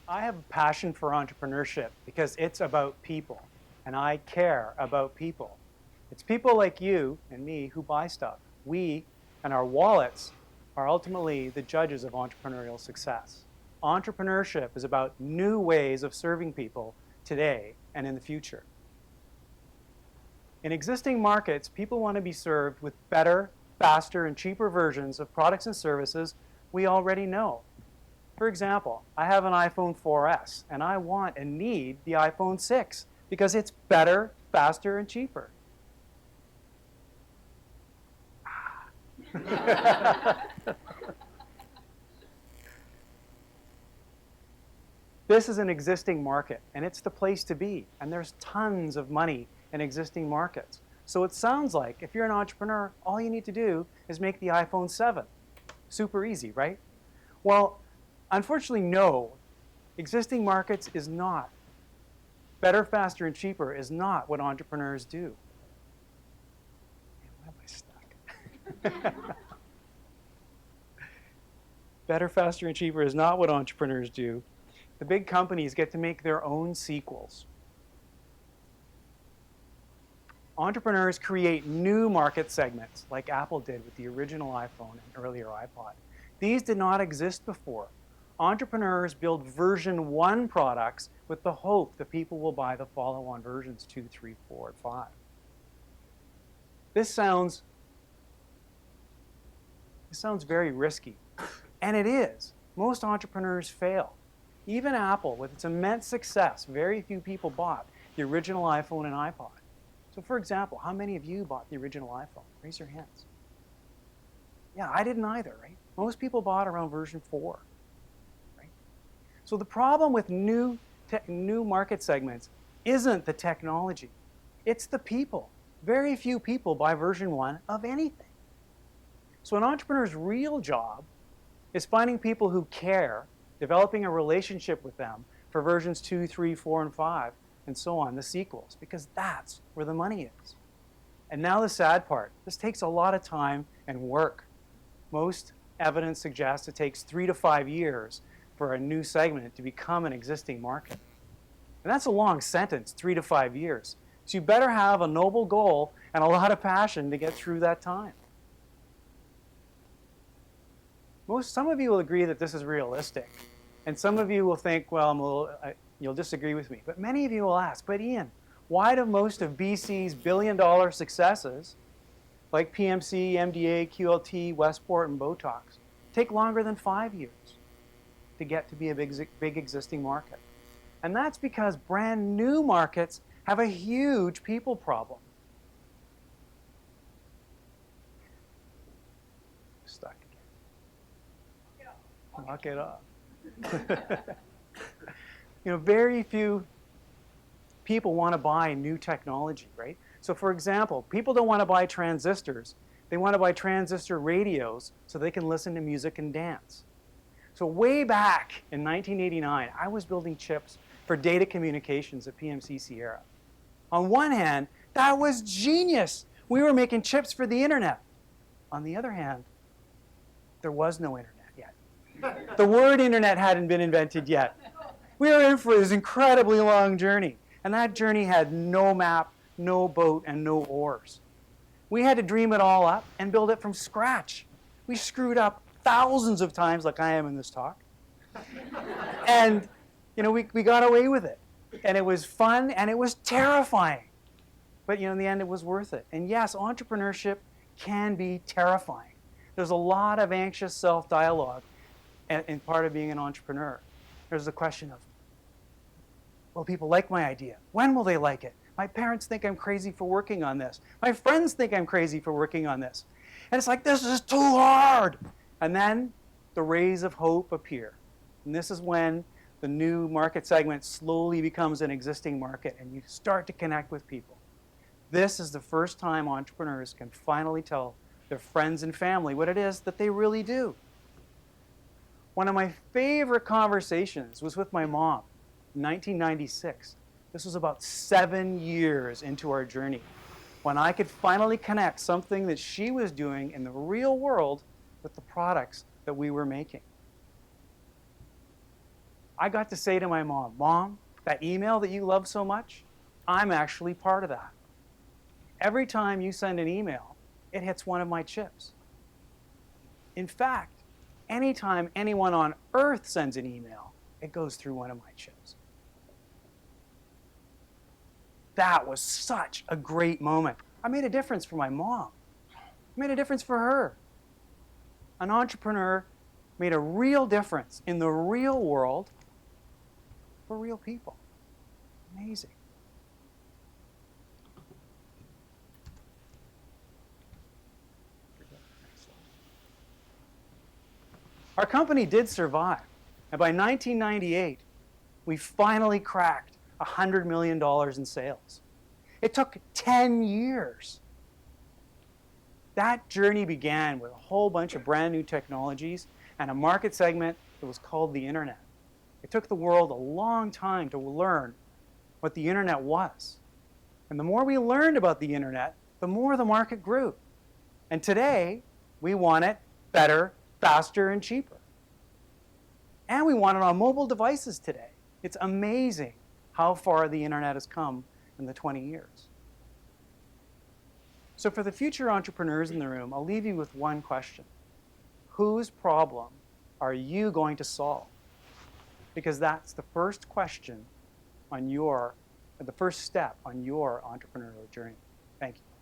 I have a passion for entrepreneurship because it's about people, and I care about people. It's people like you and me who buy stuff. We and our wallets are ultimately the judges of entrepreneurial success. Entrepreneurship is about new ways of serving people today and in the future. In existing markets, people want to be served with better, faster, and cheaper versions of products and services we already know. For example, I have an iPhone 4S, and I want and need the iPhone 6 because it's better, faster, and cheaper. This is an existing market, and it's the place to be. And there's tons of money in existing markets. So it sounds like if you're an entrepreneur, all you need to do is make the iPhone 7. Super easy, right? Well, unfortunately, no. Existing markets is not. Better, faster, and cheaper is not what entrepreneurs do. Why am I stuck? Better, faster, and cheaper is not what entrepreneurs do. The big companies get to make their own sequels. Entrepreneurs create new market segments like Apple did with the original iPhone and earlier iPod. These did not exist before. Entrepreneurs build version 1 products with the hope that people will buy the follow-on versions 2, 3, 4, and 5. This sounds very risky, and it is. Most entrepreneurs fail. Even Apple, with its immense success, very few people bought the original iPhone and iPod. So for example, how many of you bought the original iPhone? Raise your hands. Yeah, I didn't either, right? Most people bought around version 4, right? So the problem with new market segments isn't the technology. It's the people. Very few people buy version 1 of anything. So an entrepreneur's real job is finding people who care, developing a relationship with them for versions 2, 3, 4, and 5, and so on, the sequels, because that's where the money is. And now the sad part, this takes a lot of time and work. Most evidence suggests it takes 3 to 5 years for a new segment to become an existing market. And that's a long sentence, 3 to 5 years. So you better have a noble goal and a lot of passion to get through that time. Some of you will agree that this is realistic. And some of you will think, well, you'll disagree with me. But many of you will ask, but Ian, why do most of BC's billion-dollar successes, like PMC, MDA, QLT, Westport, and Botox, take longer than 5 years to get to be a big existing market? And that's because brand new markets have a huge people problem. Stuck again. Lock it up. Very few people want to buy new technology, right? So for example, people don't want to buy transistors. They want to buy transistor radios so they can listen to music and dance. So way back in 1989, I was building chips for data communications at PMC Sierra. On one hand, that was genius. We were making chips for the internet. On the other hand, there was no internet yet. The word internet hadn't been invented yet. We were in for this incredibly long journey. And that journey had no map, no boat, and no oars. We had to dream it all up and build it from scratch. We screwed up thousands of times, like I am in this talk. And we got away with it. And it was fun, and it was terrifying. But in the end, it was worth it. And yes, entrepreneurship can be terrifying. There's a lot of anxious self-dialogue in part of being an entrepreneur. There's the question of, will people like my idea? When will they like it? My parents think I'm crazy for working on this. My friends think I'm crazy for working on this. And it's like, this is too hard. And then the rays of hope appear. And this is when the new market segment slowly becomes an existing market and you start to connect with people. This is the first time entrepreneurs can finally tell their friends and family what it is that they really do. One of my favorite conversations was with my mom in 1996. This was about 7 years into our journey, when I could finally connect something that she was doing in the real world with the products that we were making. I got to say to my mom, Mom, that email that you love so much, I'm actually part of that. Every time you send an email, it hits one of my chips. In fact, anytime anyone on Earth sends an email, it goes through one of my chips. That was such a great moment. I made a difference for my mom. I made a difference for her. An entrepreneur made a real difference in the real world for real people. Amazing. Our company did survive. And by 1998, we finally cracked $100 million in sales. It took 10 years. That journey began with a whole bunch of brand new technologies and a market segment that was called the internet. It took the world a long time to learn what the internet was. And the more we learned about the internet, the more the market grew. And today, we want it better, faster, and cheaper. And we want it on mobile devices today. It's amazing how far the internet has come in the 20 years. So for the future entrepreneurs in the room, I'll leave you with one question. Whose problem are you going to solve? Because that's the first question on the first step on your entrepreneurial journey. Thank you.